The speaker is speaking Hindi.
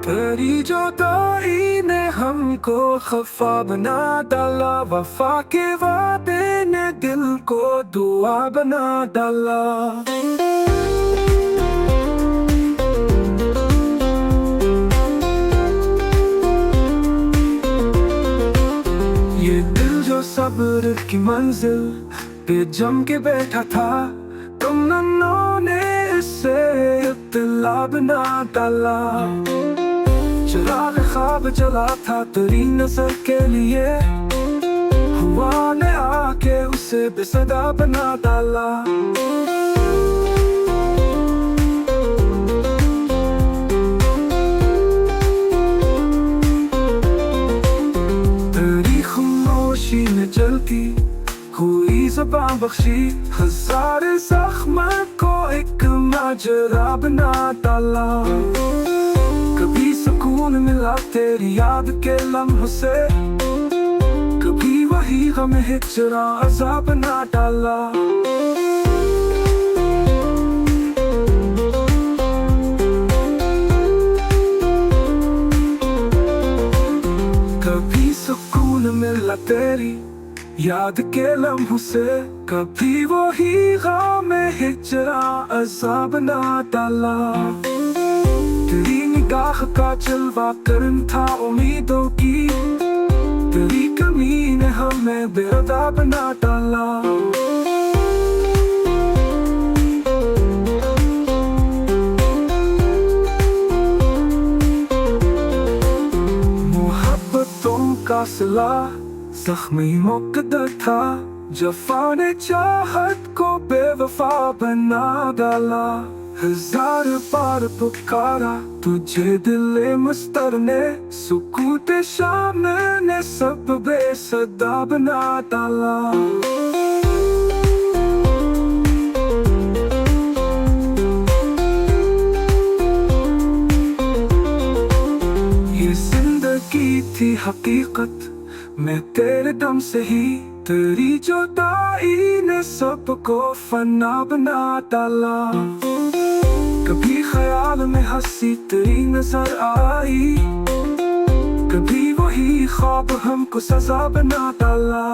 तेरी जुदाई ने हमको खफा बना डाला, वफा के वादे ने दिल को दुआ बना डाला। ये दिल जो सब्र की मंजिल पे जम के बैठा था, तुम नन्नों ने इसे इत्तला बना डाला। चिराग ख्वाब जला था तेरी नजर के लिए, हुआ ने आके उसे बेसदा बना डाला। तेरी खामोशी में जलती हुई ज़बान बख्शी, हजार ज़ख्म को एक माजरा बना डाला। कभी सुकून मिला तेरी याद के लम्हों से, कभी वही गम हिजरा अज़ाब बना डाला। कभी सुकून मिला तेरी याद के लम्हों से, कभी वही गम हिजरा अज़ाब बना डाला। तेरी निगाह का जलवा करम था उम्मीदों की, तेरी कमी ने हमें बेअदा बना डाला। मोहब्बतों का सिला ज़ख्मी मुक़द्दर था, जफ़ा ने चाहत को बेवफा बना डाला। हजार बार पुकारा तुझे दिले मस्तर ने, सुकूते शाम ने सब बेसदा बना डाला। ये जिंदगी थी हकीकत मैं तेरे दम से ही, तेरी जुदाई ने सबको फना बना डाला। कभी ख्याल में हंसी तेरी नजर आई, कभी वही ख्वाब हमको सजा बना डाला।